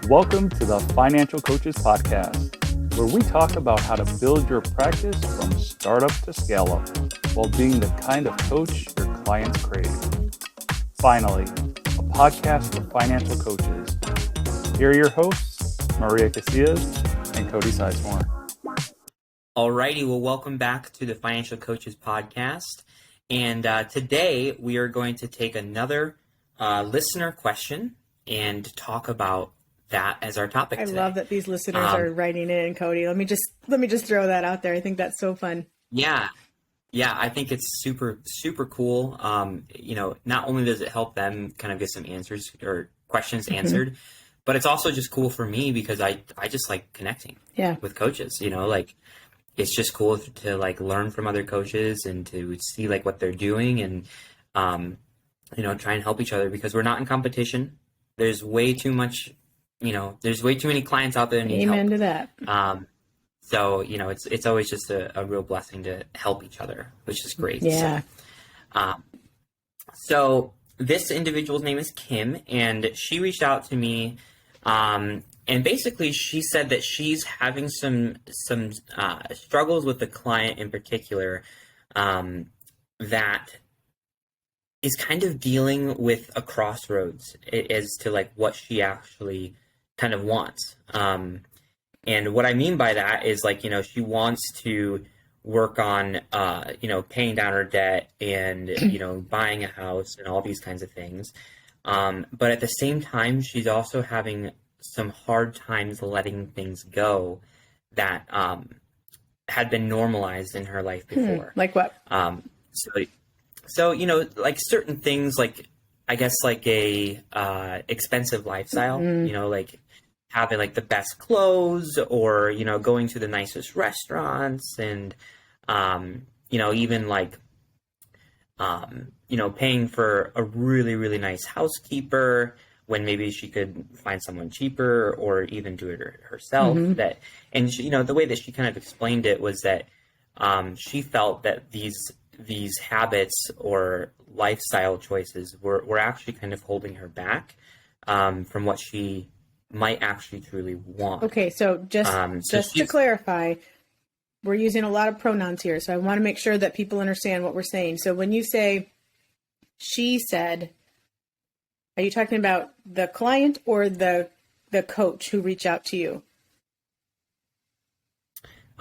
Welcome to the Financial Coaches Podcast, where we talk about how to build your practice from startup to scale up while being the kind of coach your clients crave. Finally, a podcast for financial coaches. Here are your hosts, Maria Casillas and Cody Sizemore. Alrighty, well, welcome back to the Financial Coaches Podcast. And today we are going to take another listener question and talk about that as our topic today. I love that these listeners are writing in, Cody. Let me just throw that out there. I think that's so fun. Yeah, I think it's super cool. Not only does it help them kind of get some answers or questions answered, but it's also just cool for me because I just like connecting with coaches. It's just cool to like learn from other coaches and to see like what they're doing and try and help each other because we're not in competition. There's way too much. There's way too many clients out there that need help. Amen to that. So, it's always just a real blessing to help each other, which is great. Yeah. So this individual's name is Kim, and she reached out to me, and basically she said that she's having some struggles with the client in particular, that is kind of dealing with a crossroads as to like what she actually kind of wants. And what I mean by that is like, she wants to work on, paying down her debt and, buying a house and all these kinds of things. But at the same time, she's also having some hard times letting things go that had been normalized in her life before. Like what? So, like certain things, like, I guess like a expensive lifestyle, like having like the best clothes or, going to the nicest restaurants and, even like, paying for a really, really nice housekeeper when maybe she could find someone cheaper or even do it herself. And she, the way that she kind of explained it was that she felt that these habits or lifestyle choices were actually kind of holding her back from what she might actually truly want. Okay, so just to clarify, we're using a lot of pronouns here, so I want to make sure that people understand what we're saying. So when you say she said, are you talking about the client or the coach who reached out to you?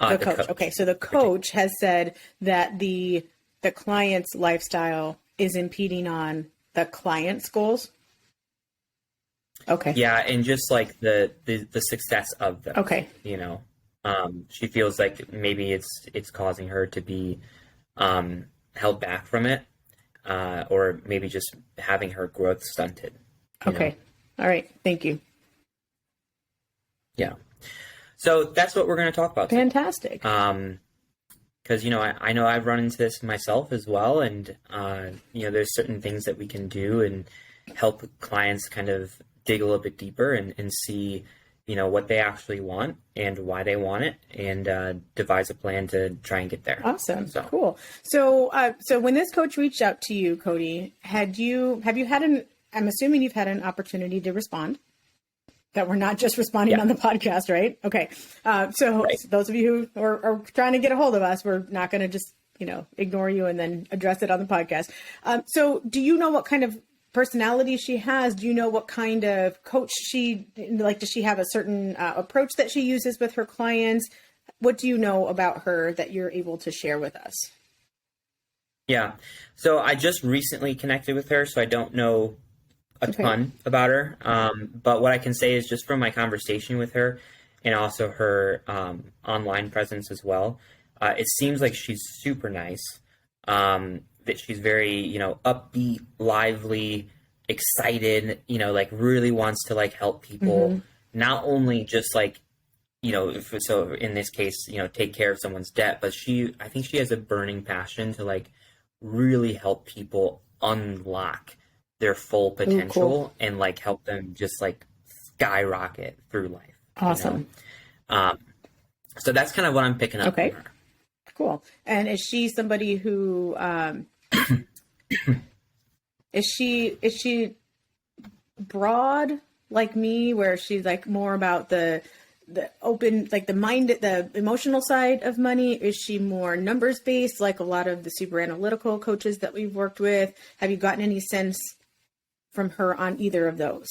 The coach. Okay, so the coach has said that the client's lifestyle is impeding on the client's goals. Okay. Yeah, and just like the success of them. Okay. She feels like maybe it's causing her to be held back from it, or maybe just having her growth stunted. Okay. All right. Thank you. Yeah. So that's what we're going to talk about today. Fantastic. Because, I know I've run into this myself as well. And, there's certain things that we can do and help clients kind of dig a little bit deeper and see, what they actually want and why they want it and devise a plan to try and get there. Awesome. So. Cool. So when this coach reached out to you, Cody, have you had I'm assuming you've had an opportunity to respond? That we're not just responding on the podcast, right? Okay. So those of you who are trying to get a hold of us, we're not going to just, ignore you and then address it on the podcast. So do you know what kind of personality she has? Do you know what kind of coach does she have a certain approach that she uses with her clients? What do you know about her that you're able to share with us? Yeah. So I just recently connected with her, so I don't know a ton about her. But what I can say is just from my conversation with her and also her online presence as well, it seems like she's super nice, that she's very, upbeat, lively, excited, like really wants to like help people, not only just like, so in this case, take care of someone's debt, but I think she has a burning passion to like really help people unlock their full potential and like help them just like skyrocket through life. Awesome. So that's kind of what I'm picking up from her. Cool. And is she somebody who is she broad like me, where she's like more about the open, like the emotional side of money? Is she more numbers based, like a lot of the super analytical coaches that we've worked with? Have you gotten any sense from her on either of those?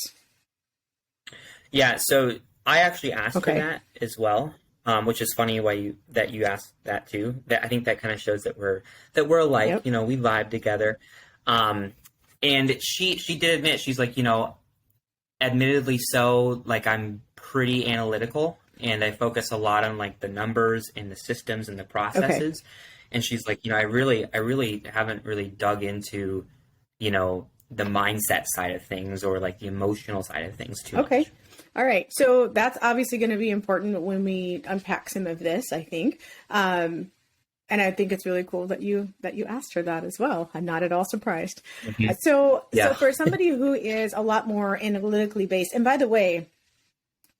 Yeah, so I actually asked her Okay. that as well, which is funny you asked that too. That I think that kind of shows that we're alike. Yep. You know, we vibe together. And she did admit, she's like, admittedly so, like I'm pretty analytical and I focus a lot on like the numbers and the systems and the processes. Okay. And she's like, I really haven't really dug into, the mindset side of things or like the emotional side of things too Okay. much. All right. So that's obviously going to be important when we unpack some of this, I think. And I think it's really cool that you asked her that as well. I'm not at all surprised. Mm-hmm. So for somebody who is a lot more analytically based, and by the way,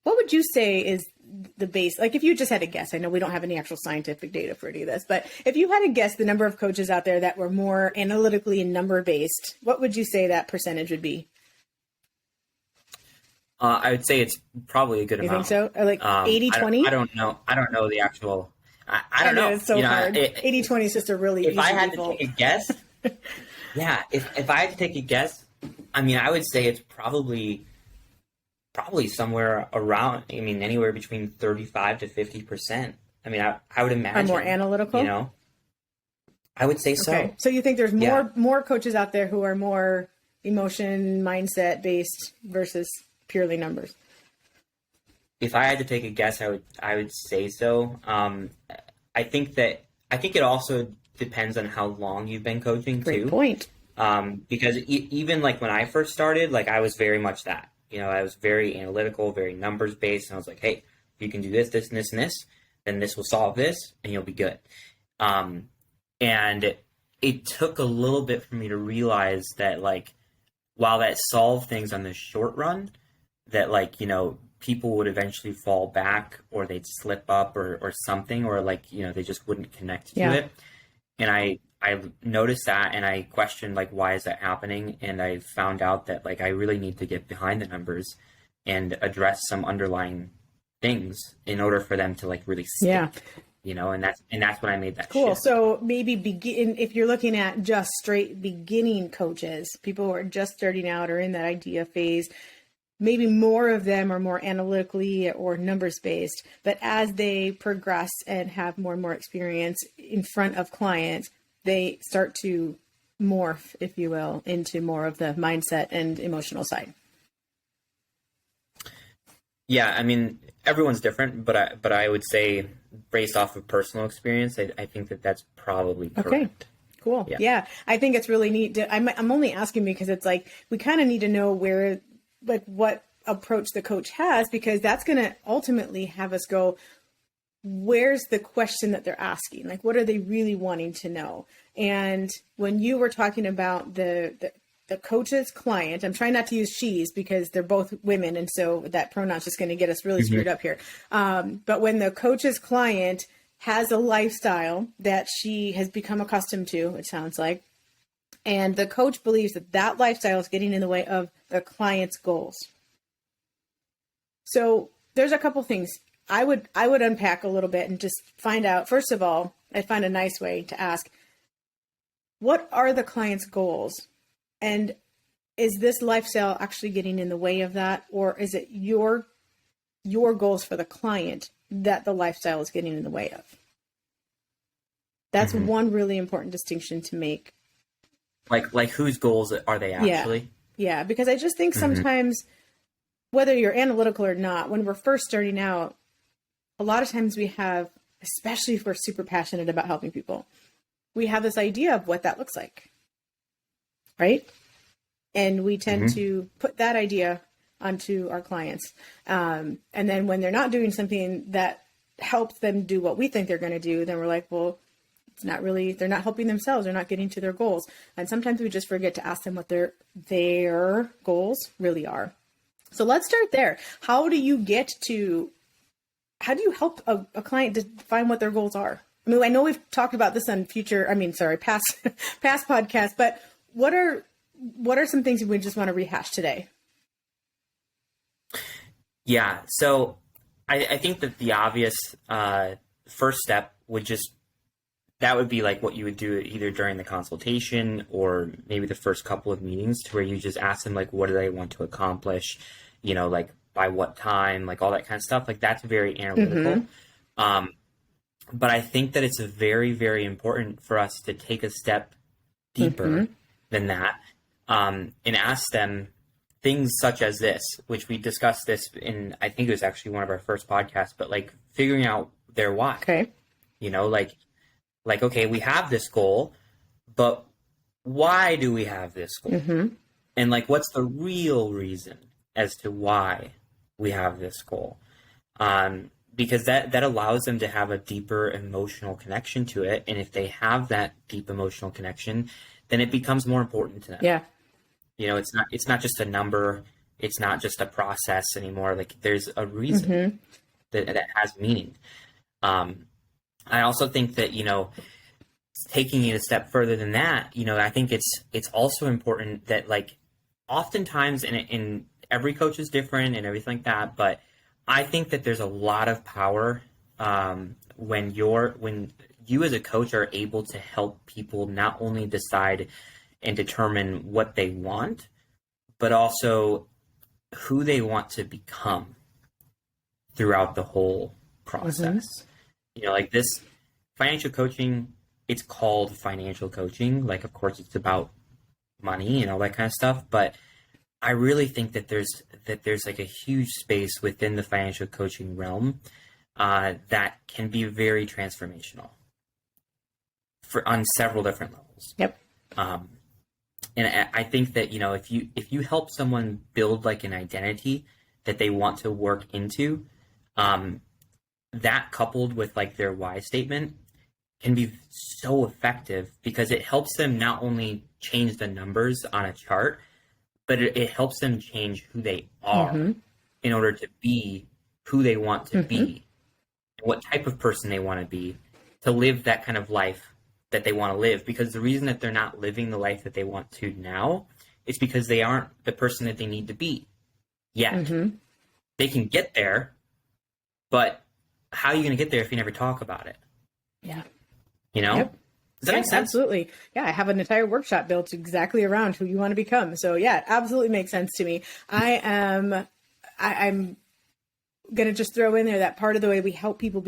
what would you say is the base? Like if you just had to guess, I know we don't have any actual scientific data for any of this, but if you had to guess the number of coaches out there that were more analytically and number based, what would you say that percentage would be? I would say it's probably a good amount. You think so? Like 80-20? I don't know. I don't know the actual. I don't know. It's so hard. 80-20 is just a really easy If I had default. to take a guess, yeah. If I had to take a guess, I mean, I would say it's probably somewhere around. I mean, anywhere between 35 to 50%. I mean, I would imagine. Are more analytical. I would say so. Okay. So you think there's more coaches out there who are more emotion mindset based versus purely numbers? If I had to take a guess, I would say so. I think it also depends on how long you've been coaching too. Great point. Because even like when I first started, like I was very much that. I was very analytical, very numbers based, and I was like, hey, if you can do this, this, and this, and this, then this will solve this, and you'll be good. And it took a little bit for me to realize that like, while that solved things on the short run, that like, people would eventually fall back or they'd slip up or something, or like, they just wouldn't connect to it. And I noticed that and I questioned like, why is that happening? And I found out that like, I really need to get behind the numbers and address some underlying things in order for them to like really stick. And that's when I made that cool. shift. So maybe if you're looking at just straight beginning coaches, people who are just starting out or in that idea phase, maybe more of them are more analytically or numbers based, but as they progress and have more and more experience in front of clients, they start to morph, if you will, into more of the mindset and emotional side. Yeah, I mean, everyone's different, but I would say based off of personal experience, I think that's probably correct. Okay. Cool. Yeah. I think it's really neat. I'm only asking because it's like, we kind of need to know where, like what approach the coach has, because that's going to ultimately have us go, where's the question that they're asking? Like, what are they really wanting to know? And when you were talking about the coach's client, I'm trying not to use she's because they're both women. And so that pronoun's just going to get us really screwed up here. But when the coach's client has a lifestyle that she has become accustomed to, it sounds like, and the coach believes that that lifestyle is getting in the way of the client's goals. So there's a couple things I would unpack a little bit and just find out. First of all, I'd find a nice way to ask, what are the client's goals? And is this lifestyle actually getting in the way of that? Or is it your goals for the client that the lifestyle is getting in the way of? That's one really important distinction to make. Like whose goals are they actually? Yeah, because I just think sometimes, whether you're analytical or not, when we're first starting out, a lot of times we have, especially if we're super passionate about helping people, we have this idea of what that looks like, right? And we tend to put that idea onto our clients. And then when they're not doing something that helps them do what we think they're going to do, then we're like, well, it's not really, they're not helping themselves. They're not getting to their goals. And sometimes we just forget to ask them what their goals really are. So let's start there. How do you help a client define what their goals are? I mean, I know we've talked about this on past podcasts, but what are some things we just want to rehash today? Yeah. So I think that the obvious first step that would be like what you would do either during the consultation or maybe the first couple of meetings, to where you just ask them, like, what do they want to accomplish? Like by what time, like all that kind of stuff. Like that's very analytical. But I think that it's very, very important for us to take a step deeper than that, and ask them things such as this, which we discussed this in, I think it was actually one of our first podcasts, but like figuring out their why. Okay. Like, okay, we have this goal, but why do we have this goal? And like, what's the real reason as to why we have this goal? Because that allows them to have a deeper emotional connection to it. And if they have that deep emotional connection, then it becomes more important to them. Yeah. It's not just a number. It's not just a process anymore. Like there's a reason that has meaning. I also think that, taking it a step further than that, I think it's also important that, like, oftentimes in every coach is different and everything like that, but I think that there's a lot of power when you as a coach are able to help people not only decide and determine what they want, but also who they want to become throughout the whole process. Like this financial coaching, it's called financial coaching. Like, of course, it's about money and all that kind of stuff, but I really think that there's like a huge space within the financial coaching realm that can be very transformational on several different levels. Yep. And I think that, if you help someone build like an identity that they want to work into, that coupled with like their why statement can be so effective, because it helps them not only change the numbers on a chart, but it helps them change who they are in order to be who they want to be, what type of person they want to be, to live that kind of life that they want to live. Because the reason that they're not living the life that they want to now is because they aren't the person that they need to be yet. They can get there, but how are you going to get there if you never talk about it? Yeah. Does that make sense? Absolutely. Yeah. I have an entire workshop built exactly around who you want to become. So yeah, it absolutely makes sense to me. I'm going to just throw in there that part of the way we help people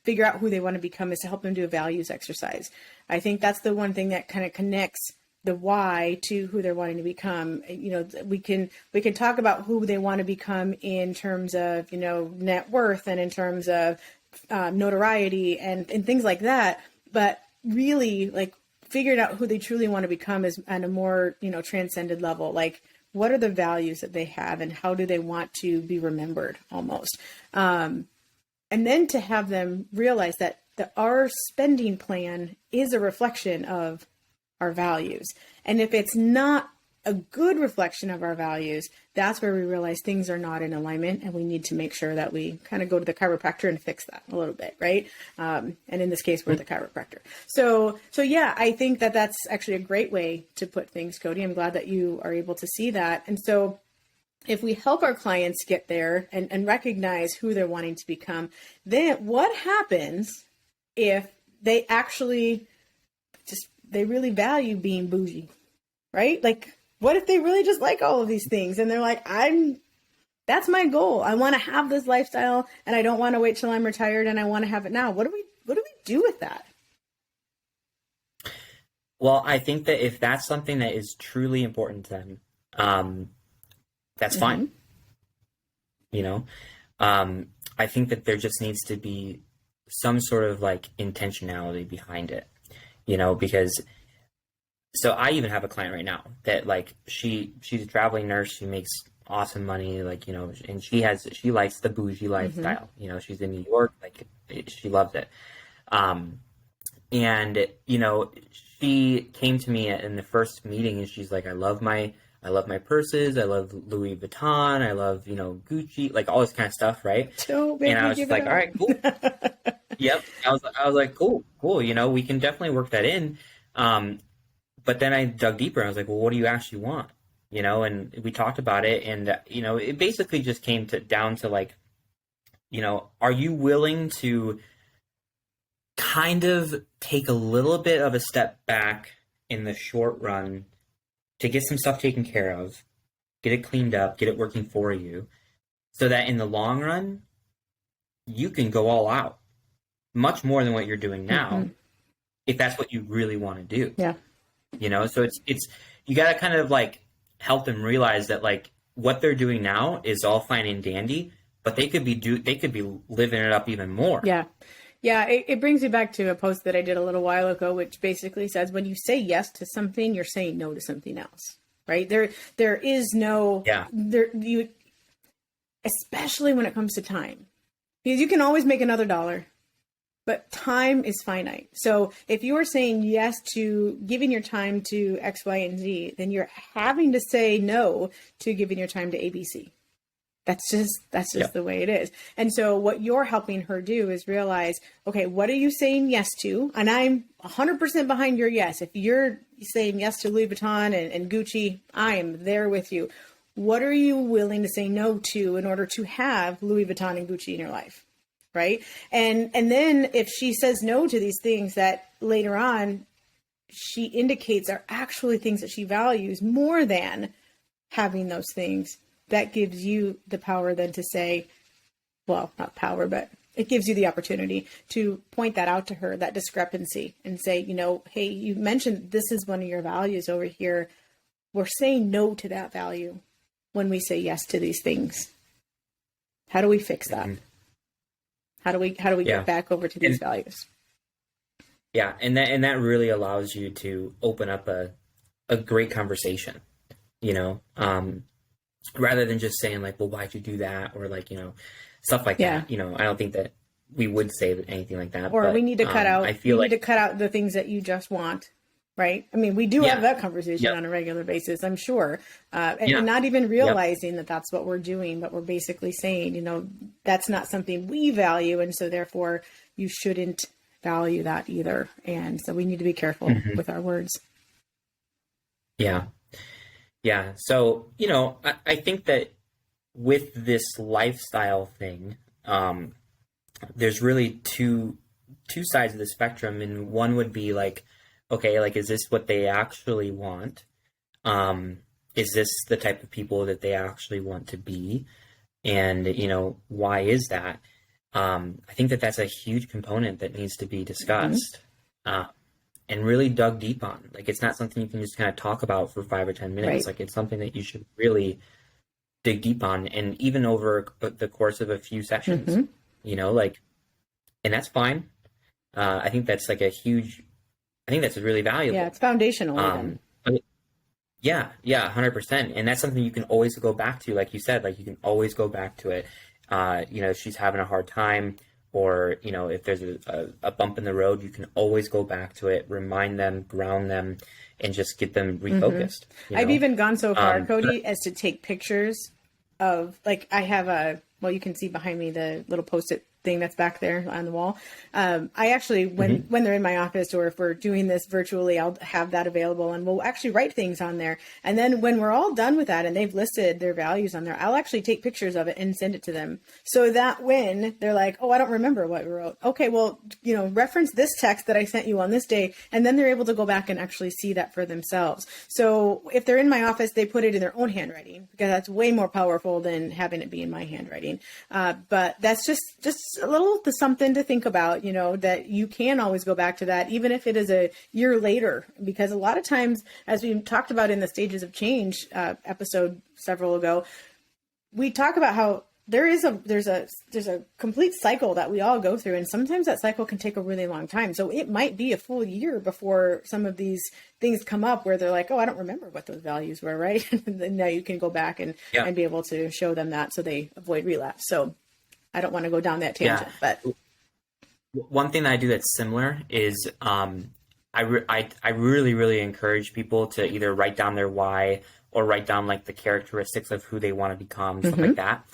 figure out who they want to become is to help them do a values exercise. I think that's the one thing that kind of connects the why to who they're wanting to become. We can talk about who they want to become in terms of, net worth and in terms of notoriety and things like that. But really, like, figuring out who they truly want to become is at a more, transcended level. Like, what are the values that they have and how do they want to be remembered almost? And then to have them realize that our spending plan is a reflection of our values. And if it's not a good reflection of our values, that's where we realize things are not in alignment, and we need to make sure that we kind of go to the chiropractor and fix that a little bit, right? And in this case, we're the chiropractor. So yeah, I think that that's actually a great way to put things, Cody. I'm glad that you are able to see that. And so if we help our clients get there and recognize who they're wanting to become, then what happens if they actually they really value being bougie, right? Like, what if they really just like all of these things and they're like, that's my goal. I want to have this lifestyle and I don't want to wait till I'm retired and I want to have it now. What do we do with that? Well, I think that if that's something that is truly important to them, that's fine. I think that there just needs to be some sort of like intentionality behind it, because so I even have a client right now that, like, she's a traveling nurse. She makes awesome money, like, and she likes the bougie lifestyle. She's in New York, like, she loves it. And, she came to me in the first meeting and she's like, I love my purses. I love Louis Vuitton. I love, Gucci, like all this kind of stuff. Right. And I was just like, all right, cool. Yep. I was like, cool. We can definitely work that in. But then I dug deeper and I was like, well, what do you actually want? and we talked about it, and, it basically just came down to like, are you willing to kind of take a little bit of a step back in the short run to get some stuff taken care of, get it cleaned up, get it working for you, so that in the long run, you can go all out much more than what you're doing now, if that's what you really want to do. Yeah. So it's, you got to kind of like help them realize that like what they're doing now is all fine and dandy, but they could be living it up even more. Yeah. Yeah. It brings me back to a post that I did a little while ago, which basically says when you say yes to something, you're saying no to something else, right? There is no, especially when it comes to time, because you can always make another dollar, but time is finite. So if you are saying yes to giving your time to X, Y, and Z, then you're having to say no to giving your time to ABC. That's just the way it is. And so what you're helping her do is realize, okay, what are you saying yes to? And I'm 100% behind your yes. If you're saying yes to Louis Vuitton and Gucci, I am there with you. What are you willing to say no to in order to have Louis Vuitton and Gucci in your life? Right. And then if she says no to these things that later on she indicates are actually things that she values more than having those things, that gives you the power then to say, well, not power, but it gives you the opportunity to point that out to her, that discrepancy, and say, hey, you mentioned this is one of your values over here. We're saying no to that value when we say yes to these things. How do we fix that? How do we get back over to these values? Yeah. And that really allows you to open up a great conversation, rather than just saying like, well, why'd you do that? Or like, stuff like that. I don't think that we would say anything like that. Or but, we need to cut out, need to cut out the things that you just want. Right. I mean, we do have that conversation on a regular basis, I'm sure. And not even realizing that that's what we're doing, but we're basically saying, that's not something we value. And so therefore you shouldn't value that either. And so we need to be careful with our words. Yeah. Yeah. So, I think that with this lifestyle thing, there's really two sides of the spectrum. And one would be like, okay, like, is this what they actually want? Is this the type of people that they actually want to be? And, why is that? I think that that's a huge component that needs to be discussed. And really dug deep on. Like, it's not something you can just kind of talk about for 5 or 10 minutes. Right. Like, it's something that you should really dig deep on, and even over the course of a few sessions, and that's fine. I think that's like that's really valuable. Yeah, it's foundational. Yeah, 100%. And that's something you can always go back to. Like you said, like you can always go back to it. If she's having a hard time, or, if there's a bump in the road, you can always go back to it, remind them, ground them, and just get them refocused. I've even gone so far, Cody, as to take pictures of, like, I have you can see behind me the little Post-it thing that's back there on the wall. I actually, when they're in my office, or if we're doing this virtually, I'll have that available, and we'll actually write things on there. And then when we're all done with that and they've listed their values on there, I'll actually take pictures of it and send it to them, so that when they're like, oh, I don't remember what we wrote. Okay, well, reference this text that I sent you on this day. And then they're able to go back and actually see that for themselves. So if they're in my office, they put it in their own handwriting, because that's way more powerful than having it be in my handwriting. But that's just a little something to think about, that you can always go back to that, even if it is a year later, because a lot of times, as we talked about in the Stages of Change episode several ago, we talk about how there's a complete cycle that we all go through. And sometimes that cycle can take a really long time. So it might be a full year before some of these things come up where they're like, oh, I don't remember what those values were. Right. And then now you can go back and be able to show them that, so they avoid relapse. So I don't want to go down that tangent, but one thing that I do that's similar is I really, really encourage people to either write down their why, or write down like the characteristics of who they want to become, stuff like that,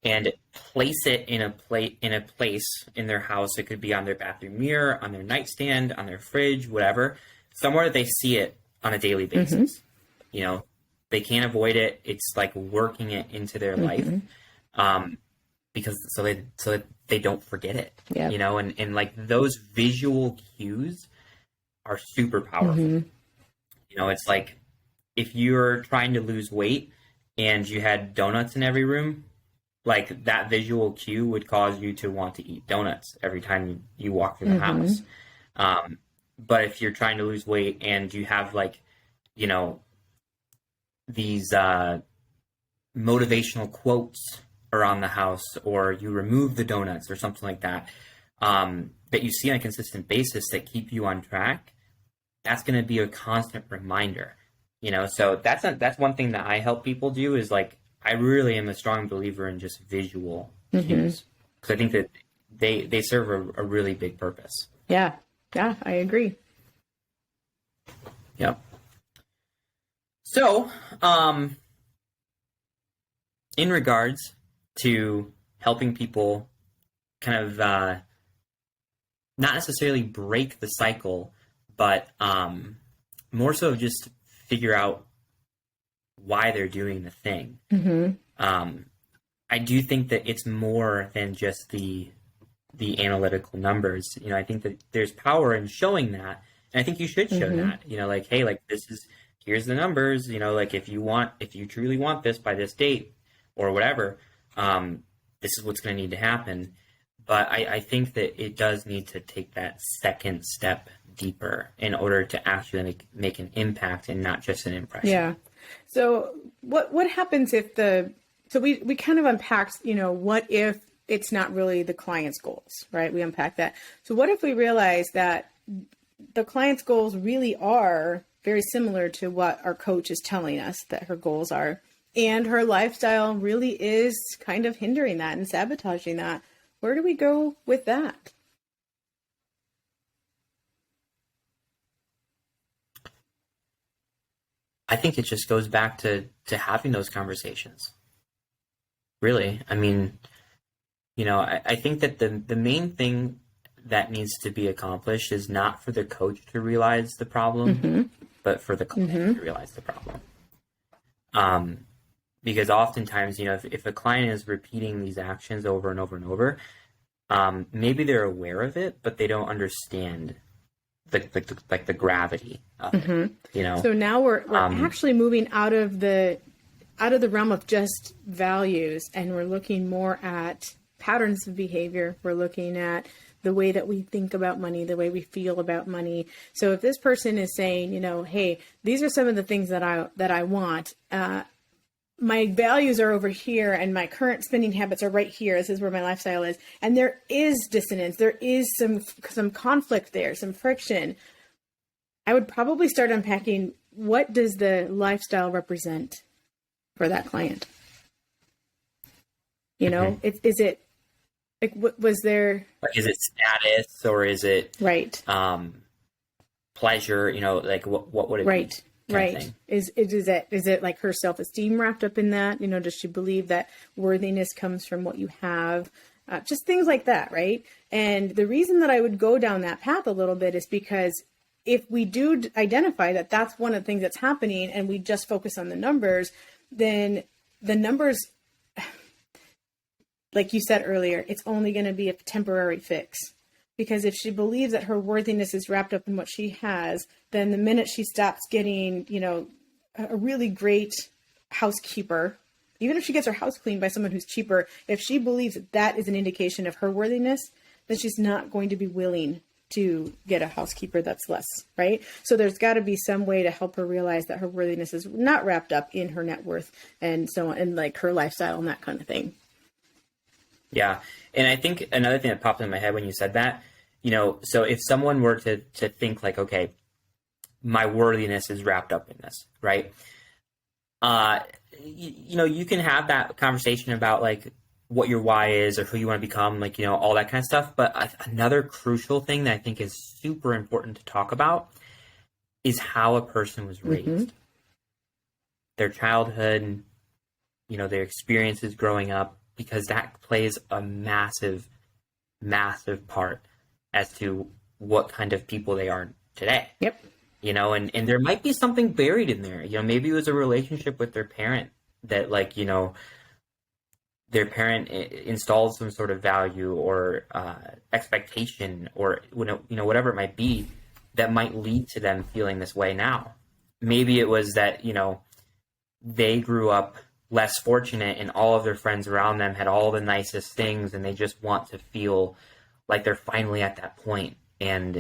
and place it in a place in their house. It could be on their bathroom mirror, on their nightstand, on their fridge, whatever, somewhere that they see it on a daily basis. they can't avoid it. It's like working it into their life, because so that they don't forget it, you know, and like those visual cues are super powerful. You know, it's like if you're trying to lose weight and you had donuts in every room, like that visual cue would cause you to want to eat donuts every time you walk through the house. But if you're trying to lose weight and you have like, you know, these motivational quotes around the house, or you remove the donuts or something like that, that you see on a consistent basis that keep you on track, that's going to be a constant reminder, you know? So that's one thing that I help people do, is like, I really am a strong believer in just visual cues, because I think that they serve a really big purpose. Yeah, I agree. Yep. So, in regards to helping people kind of not necessarily break the cycle, but more so just figure out why they're doing the thing. I do think that it's more than just the analytical numbers. You know, I think that there's power in showing that, and I think you should show that. You know, like, hey, like here's the numbers. You know, like if you truly want this by this date or whatever, this is what's going to need to happen. But I think that it does need to take that second step deeper in order to actually make an impact and not just an impression. Yeah. So what happens if so we kind of unpacked, you know, what if it's not really the client's goals, right? We unpacked that. So what if we realize that the client's goals really are very similar to what our coach is telling us that her goals are, and her lifestyle really is kind of hindering that and sabotaging that? Where do we go with that? I think it just goes back to having those conversations. Really. I mean, you know, I think that the main thing that needs to be accomplished is not for the coach to realize the problem, but for the client to realize the problem. Because oftentimes, you know, if a client is repeating these actions over and over and over, maybe they're aware of it, but they don't understand the gravity of it, you know? So now we're actually moving out of the realm of just values, and we're looking more at patterns of behavior. We're looking at the way that we think about money, the way we feel about money. So if this person is saying, you know, hey, these are some of the things that I want, my values are over here and my current spending habits are right here. This is where my lifestyle is. And there is dissonance. There is some conflict there, some friction. I would probably start unpacking, what does the lifestyle represent for that client? You know, is it like, what was there? Is it status, or is it right? Pleasure, you know, like what would it be? Right. Is it like her self-esteem wrapped up in that? You know, does she believe that worthiness comes from what you have? Just things like that, right? And the reason that I would go down that path a little bit is because if we do identify that that's one of the things that's happening, and we just focus on the numbers, then the numbers, like you said earlier, it's only going to be a temporary fix. Because if she believes that her worthiness is wrapped up in what she has, then the minute she stops getting, you know, a really great housekeeper, even if she gets her house cleaned by someone who's cheaper, if she believes that that is an indication of her worthiness, then she's not going to be willing to get a housekeeper that's less, right? So there's got to be some way to help her realize that her worthiness is not wrapped up in her net worth and so on, and like her lifestyle and that kind of thing. Yeah. And I think another thing that popped in my head when you said that, you know, so if someone were to think like, okay, my worthiness is wrapped up in this, right? You know, you can have that conversation about like what your why is or who you want to become, like, you know, all that kind of stuff. But another crucial thing that I think is super important to talk about is how a person was raised, their childhood, you know, their experiences growing up, because that plays a massive, massive part as to what kind of people they are today. Yep. and there might be something buried in there. Maybe it was a relationship with their parent that, like, their parent installs some sort of value or expectation, or whatever it might be, that might lead to them feeling this way now. Maybe it was that they grew up less fortunate and all of their friends around them had all the nicest things, and they just want to feel like they're finally at that point. And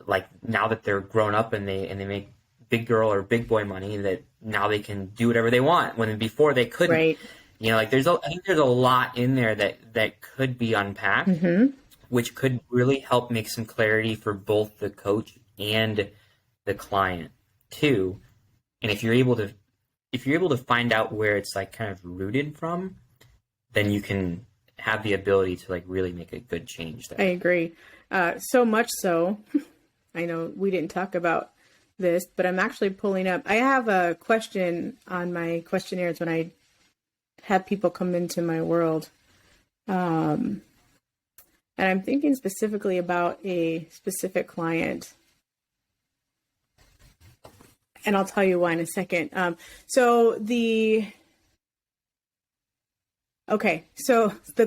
like now that they're grown up and they make big girl or big boy money, that now they can do whatever they want, when before they couldn't. Right. I think there's a lot in there that could be unpacked, which could really help make some clarity for both the coach and the client too. And if you're able to find out where it's like kind of rooted from, then you can have the ability to like really make a good change there. I agree. So much so, I know we didn't talk about this, but I'm actually pulling up. I have a question on my questionnaires when I have people come into my world. And I'm thinking specifically about a specific client. And I'll tell you why in a second. So the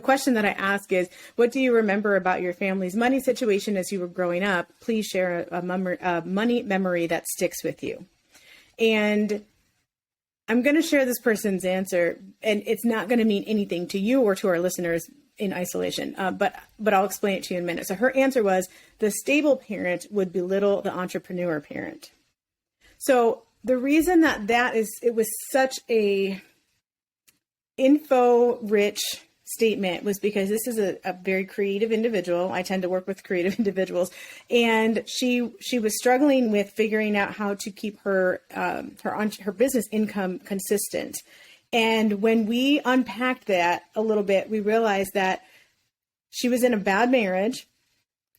question that I ask is, what do you remember about your family's money situation as you were growing up? Please share a money memory that sticks with you. And I'm going to share this person's answer, and it's not going to mean anything to you or to our listeners in isolation, but I'll explain it to you in a minute. So her answer was, the stable parent would belittle the entrepreneur parent. So the reason it was such a info-rich statement was because this is a very creative individual. I tend to work with creative individuals, and she was struggling with figuring out how to keep her business income consistent. And when we unpacked that a little bit, we realized that she was in a bad marriage.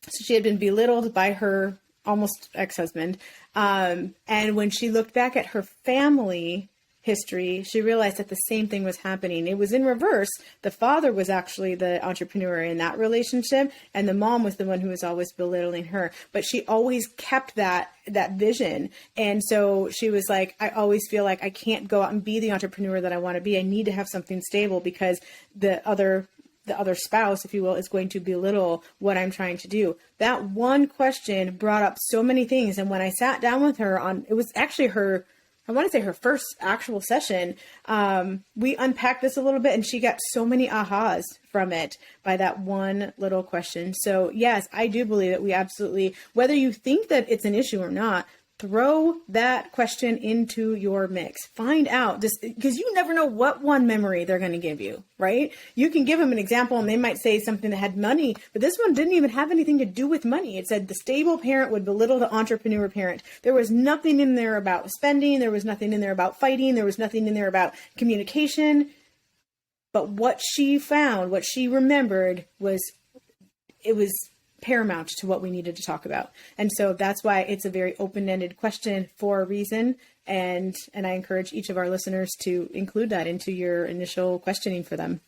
So she had been belittled by her almost ex-husband. And when she looked back at her family history, she realized that the same thing was happening. It was in reverse. The father was actually the entrepreneur in that relationship, and the mom was the one who was always belittling her. But she always kept that vision. And so she was like, I always feel like I can't go out and be the entrepreneur that I want to be. I need to have something stable because the other spouse, if you will, is going to belittle what I'm trying to do. That one question brought up so many things. And when I sat down with her it was actually her first actual session, we unpacked this a little bit, and she got so many ahas from it by that one little question. So yes, I do believe that we absolutely, whether you think that it's an issue or not, throw that question into your mix. Find out, just because you never know what one memory they're going to give you, right? You can give them an example and they might say something that had money, but this one didn't even have anything to do with money. It said the stable parent would belittle the entrepreneur parent. There was nothing in there about spending. There was nothing in there about fighting. There was nothing in there about communication. But what she found, what she remembered was paramount to what we needed to talk about. And so that's why it's a very open-ended question for a reason. And I encourage each of our listeners to include that into your initial questioning for them.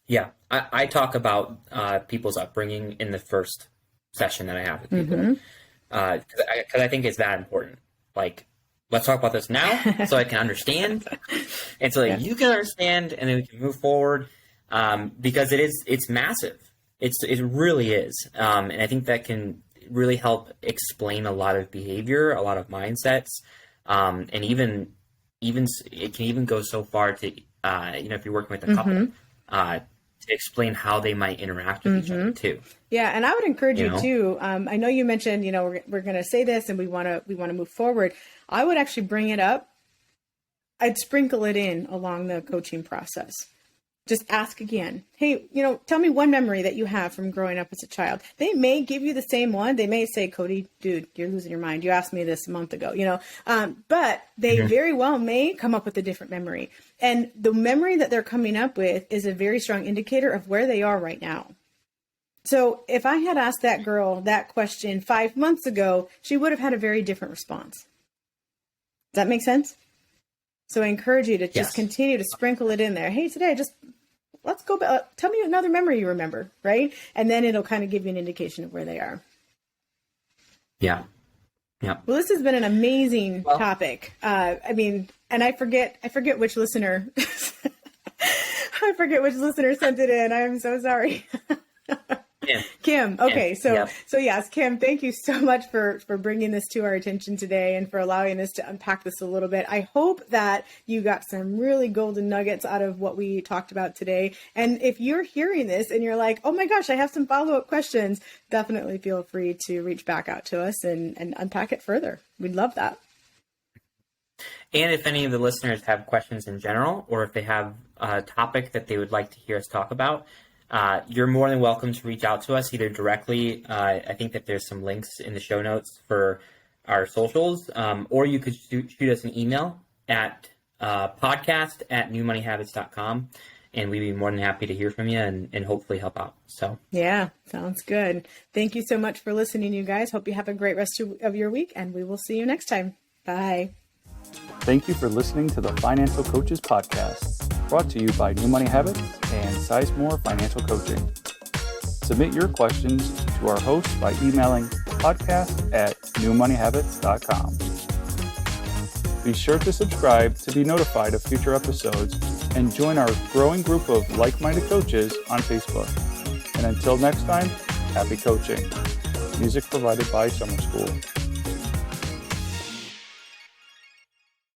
Yeah. I talk about people's upbringing in the first session that I have with people. Because I think it's that important. Like, let's talk about this now so I can understand. And so you can understand, and then we can move forward. Because it's massive. It really is. And I think that can really help explain a lot of behavior, a lot of mindsets. And even it can even go so far to, if you're working with a couple, to explain how they might interact with each other too. Yeah. And I would encourage you too. I know you mentioned, we're going to say this and we want to move forward. I would actually bring it up. I'd sprinkle it in along the coaching process. Just ask again. Hey, tell me one memory that you have from growing up as a child. They may give you the same one. They may say, Cody, dude, you're losing your mind. You asked me this a month ago, but they very well may come up with a different memory. And the memory that they're coming up with is a very strong indicator of where they are right now. So if I had asked that girl that question 5 months ago, she would have had a very different response. Does that make sense? So I encourage you to just continue to sprinkle it in there. Hey, today, let's go back. Tell me another memory you remember, right? And then it'll kind of give you an indication of where they are. Yeah. Yeah. Well, this has been an amazing topic. And I forget which listener, I forget which listener sent it in. I'm so sorry. Kim. Okay. So yes, Kim, thank you so much for bringing this to our attention today and for allowing us to unpack this a little bit. I hope that you got some really golden nuggets out of what we talked about today. And if you're hearing this and you're like, oh my gosh, I have some follow-up questions, definitely feel free to reach back out to us and unpack it further. We'd love that. And if any of the listeners have questions in general, or if they have a topic that they would like to hear us talk about, you're more than welcome to reach out to us either directly. I think that there's some links in the show notes for our socials, or you could shoot us an email at podcast@newmoneyhabits.com, and we'd be more than happy to hear from you and hopefully help out. So yeah, sounds good. Thank you so much for listening, you guys. Hope you have a great rest of your week, and we will see you next time. Bye. Thank you for listening to the Financial Coaches Podcast, brought to you by New Money Habits and Sizemore Financial Coaching. Submit your questions to our host by emailing podcast@newmoneyhabits.com. Be sure to subscribe to be notified of future episodes and join our growing group of like-minded coaches on Facebook. And until next time, happy coaching. Music provided by Summer School.